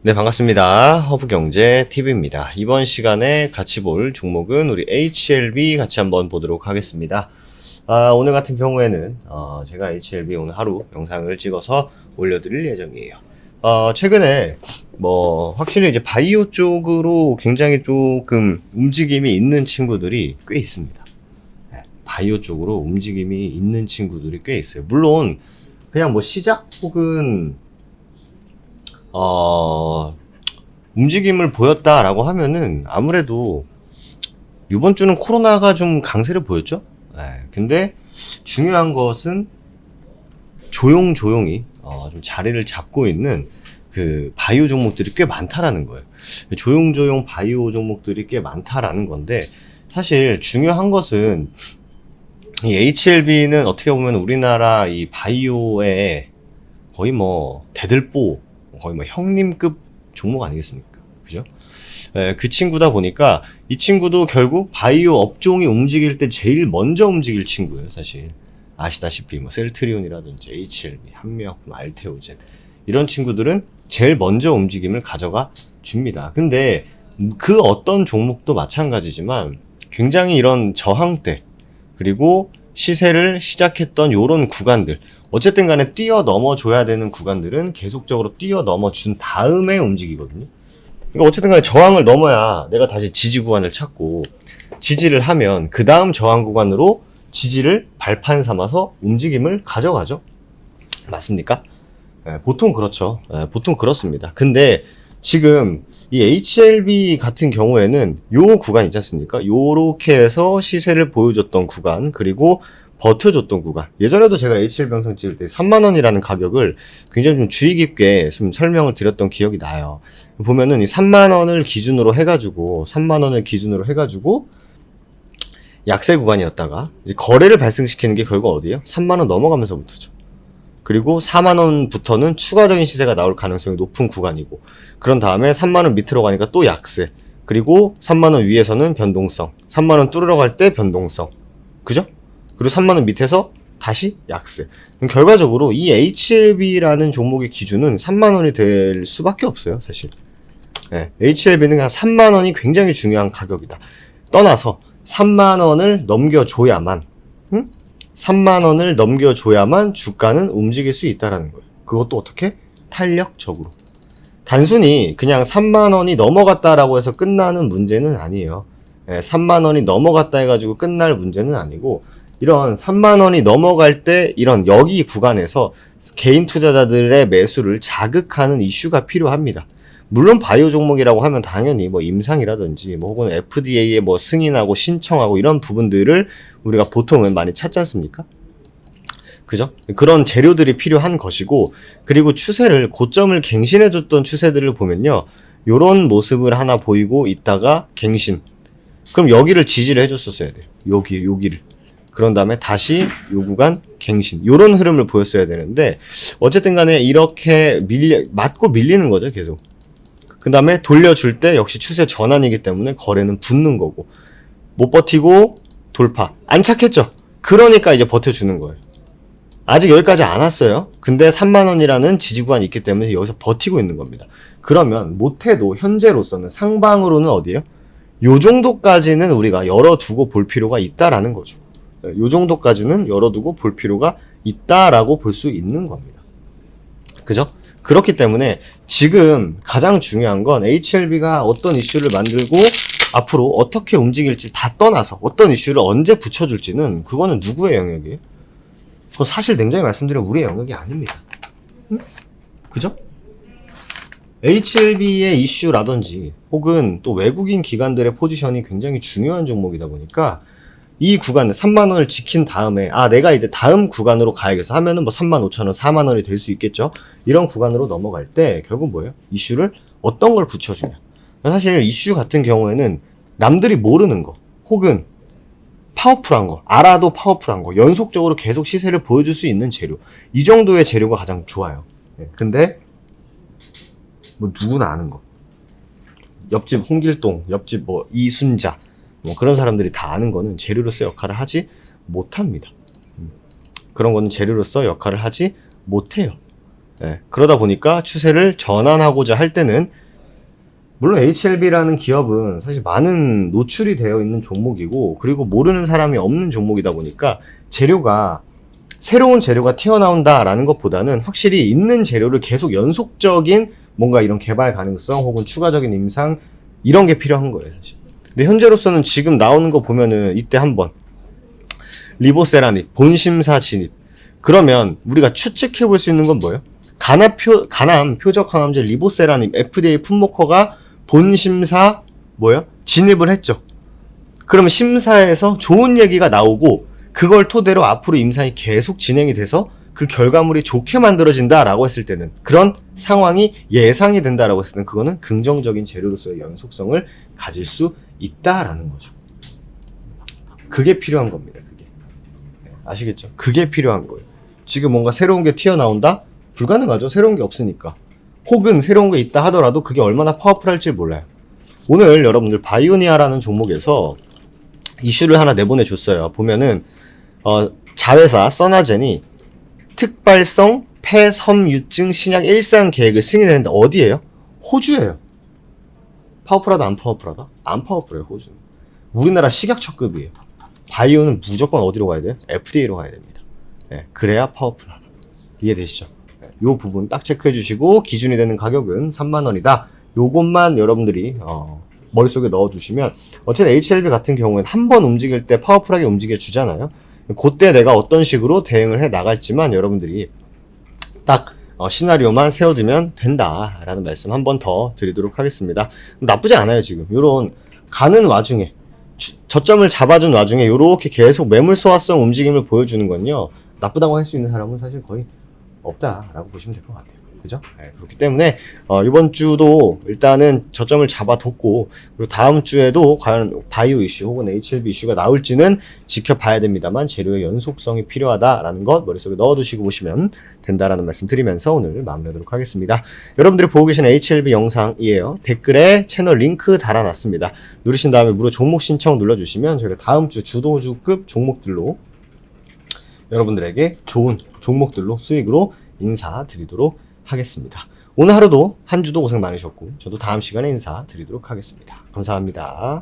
네, 반갑습니다. 허브경제TV입니다. 이번 시간에 같이 볼 종목은 우리 HLB 같이 한번 보도록 하겠습니다. 오늘 같은 경우에는 제가 HLB 오늘 하루 영상을 찍어서 올려드릴 예정이에요. 최근에 확실히 이제 바이오 쪽으로 굉장히 조금 움직임이 있는 친구들이 꽤 있습니다. 네, 바이오 쪽으로 움직임이 있는 친구들이 꽤 있어요. 물론 그냥 시작 혹은 움직임을 보였다라고 하면은 아무래도 이번 주는 코로나가 좀 강세를 보였죠. 근데 중요한 것은 조용히 좀 자리를 잡고 있는 그 바이오 종목들이 꽤 많다라는 거예요. 조용 바이오 종목들이 꽤 많다라는 건데, 사실 중요한 것은 이 HLB는 어떻게 보면 우리나라 이 바이오의 거의 대들보, 거의 형님급 종목 아니겠습니까? 그죠? 그 친구다 보니까 이 친구도 결국 바이오 업종이 움직일 때 제일 먼저 움직일 친구예요, 사실. 아시다시피 셀트리온이라든지 HLB, 한미약품, 알테오젠 이런 친구들은 제일 먼저 움직임을 가져가 줍니다. 근데 그 어떤 종목도 마찬가지지만 굉장히 이런 저항대 그리고 시세를 시작했던 요런 구간들, 어쨌든 간에 뛰어넘어 줘야 되는 구간들은 계속적으로 뛰어넘어 준 다음에 움직이거든요. 그러니까 어쨌든 간에 저항을 넘어야 내가 다시 지지 구간을 찾고, 지지를 하면 그 다음 저항 구간으로 지지를 발판 삼아서 움직임을 가져가죠. 맞습니까? 보통 그렇죠. 보통 그렇습니다. 근데 지금 이 HLB 같은 경우에는 요 구간 있지 않습니까? 요렇게 해서 시세를 보여줬던 구간, 그리고 버텨줬던 구간. 예전에도 제가 HLB 영상 찍을 때 3만원이라는 가격을 굉장히 좀 주의 깊게 좀 설명을 드렸던 기억이 나요. 보면은 이 3만원을 기준으로 해가지고 약세 구간이었다가 이제 거래를 발생시키는 게 결국 어디예요? 3만원 넘어가면서부터죠. 그리고 4만원부터는 추가적인 시세가 나올 가능성이 높은 구간이고, 그런 다음에 3만원 밑으로 가니까 또 약세, 그리고 3만원 위에서는 변동성, 3만원 뚫으러 갈 때 변동성, 그죠? 그리고 3만원 밑에서 다시 약세. 그럼 결과적으로 이 HLB라는 종목의 기준은 3만원이 될 수밖에 없어요, 사실. HLB는 그냥 3만원이 굉장히 중요한 가격이다. 떠나서 3만원을 넘겨줘야만, 3만원을 넘겨줘야만 주가는 움직일 수 있다라는 거예요. 그것도 어떻게? 탄력적으로. 단순히 그냥 3만원이 넘어갔다라고 해서 끝나는 문제는 아니에요. 3만원이 넘어갔다 해가지고 끝날 문제는 아니고, 이런 3만원이 넘어갈 때 이런 여기 구간에서 개인 투자자들의 매수를 자극하는 이슈가 필요합니다. 물론 바이오 종목이라고 하면 당연히 임상이라든지 혹은 FDA에 승인하고 신청하고 이런 부분들을 우리가 보통은 많이 찾지 않습니까? 그죠? 그런 재료들이 필요한 것이고, 그리고 추세를, 고점을 갱신해줬던 추세들을 보면요, 요런 모습을 하나 보이고 있다가 갱신. 그럼 여기를 지지를 해줬었어야 돼요. 여기를. 그런 다음에 다시 요 구간 갱신. 요런 흐름을 보였어야 되는데, 어쨌든 간에 이렇게 맞고 밀리는 거죠, 계속. 그 다음에 돌려줄 때 역시 추세 전환이기 때문에 거래는 붙는 거고, 못 버티고 돌파. 안 착했죠? 그러니까 이제 버텨주는 거예요. 아직 여기까지 안 왔어요. 근데 3만원이라는 지지구간이 있기 때문에 여기서 버티고 있는 겁니다. 그러면 못해도 현재로서는 상방으로는 어디예요? 요 정도까지는 우리가 열어두고 볼 필요가 있다라는 거죠. 요 정도까지는 열어두고 볼 필요가 있다라고 볼 수 있는 겁니다. 그죠? 그렇기 때문에 지금 가장 중요한 건 HLB가 어떤 이슈를 만들고 앞으로 어떻게 움직일지 다 떠나서 어떤 이슈를 언제 붙여줄지는 그거는 누구의 영역이에요? 그건 사실 냉정히 말씀드리면 우리의 영역이 아닙니다. 그죠? HLB의 이슈라든지 혹은 또 외국인 기관들의 포지션이 굉장히 중요한 종목이다 보니까 이 구간을 3만원을 지킨 다음에 내가 이제 다음 구간으로 가야겠어 하면은 35,000원, 4만원이 될 수 있겠죠. 이런 구간으로 넘어갈 때 결국 뭐예요? 이슈를 어떤 걸 붙여주냐. 사실 이슈 같은 경우에는 남들이 모르는 거 혹은 파워풀한 거, 알아도 파워풀한 거, 연속적으로 계속 시세를 보여줄 수 있는 재료, 이 정도의 재료가 가장 좋아요. 근데 누구나 아는 거, 옆집 홍길동, 옆집 이순자, 그런 사람들이 다 아는 거는 재료로서 역할을 하지 못합니다. 그런 거는 재료로서 역할을 하지 못해요. 예, 그러다 보니까 추세를 전환하고자 할 때는 물론 HLB라는 기업은 사실 많은 노출이 되어 있는 종목이고 그리고 모르는 사람이 없는 종목이다 보니까 재료가 새로운 재료가 튀어나온다라는 것보다는 확실히 있는 재료를 계속 연속적인 뭔가 이런 개발 가능성 혹은 추가적인 임상 이런 게 필요한 거예요 사실. 근데 현재로서는 지금 나오는 거 보면은 이때 한번 리보세라닉 본심사 진입 그러면 우리가 추측해 볼 수 있는 건 뭐예요? 간암 표적 항암제 리보세라닉 FDA 품목허가 본심사 뭐예요? 진입을 했죠. 그러면 심사에서 좋은 얘기가 나오고 그걸 토대로 앞으로 임상이 계속 진행이 돼서 그 결과물이 좋게 만들어진다라고 했을 때는 그런 상황이 예상이 된다라고 했을 때는 그거는 긍정적인 재료로서의 연속성을 가질 수 있다라는 거죠. 그게 필요한 겁니다. 그게. 아시겠죠? 그게 필요한 거예요. 지금 뭔가 새로운 게 튀어나온다? 불가능하죠. 새로운 게 없으니까. 혹은 새로운 게 있다 하더라도 그게 얼마나 파워풀할지 몰라요. 오늘 여러분들 바이오니아라는 종목에서 이슈를 하나 내보내줬어요. 보면은 자회사 써나젠이 특발성 폐섬유증 신약 일상 계획을 승인했는데 어디예요? 호주예요. 파워풀하다 안 파워풀하다? 안 파워풀해요. 호주는. 우리나라 식약처급이에요. 바이오는 무조건 어디로 가야 돼요? FDA로 가야 됩니다. 네, 그래야 파워풀하다. 이해되시죠? 요 부분 딱 체크해 주시고 기준이 되는 가격은 3만원이다. 요것만 여러분들이 머릿속에 넣어 두시면 어쨌든 HLB 같은 경우에는 한 번 움직일 때 파워풀하게 움직여 주잖아요. 그때 내가 어떤 식으로 대응을 해 나갈지만 여러분들이 딱 시나리오만 세워두면 된다라는 말씀 한 번 더 드리도록 하겠습니다. 나쁘지 않아요. 지금 요런 가는 와중에 저점을 잡아준 와중에 요렇게 계속 매물 소화성 움직임을 보여주는 건요 나쁘다고 할 수 있는 사람은 사실 거의 없다라고 보시면 될 것 같아요. 그죠? 네, 그렇기 때문에 이번 주도 일단은 저점을 잡아뒀고 그리고 다음 주에도 과연 바이오 이슈 혹은 HLB 이슈가 나올지는 지켜봐야 됩니다만 재료의 연속성이 필요하다라는 것 머릿속에 넣어두시고 보시면 된다라는 말씀 드리면서 오늘 마무리하도록 하겠습니다. 여러분들이 보고 계신 HLB 영상이에요. 댓글에 채널 링크 달아놨습니다. 누르신 다음에 무료 종목 신청 눌러주시면 저희가 다음 주 주도주급 종목들로 여러분들에게 좋은 종목들로 수익으로 인사드리도록 하겠습니다. 오늘 하루도 한 주도 고생 많으셨고 저도 다음 시간에 인사드리도록 하겠습니다. 감사합니다.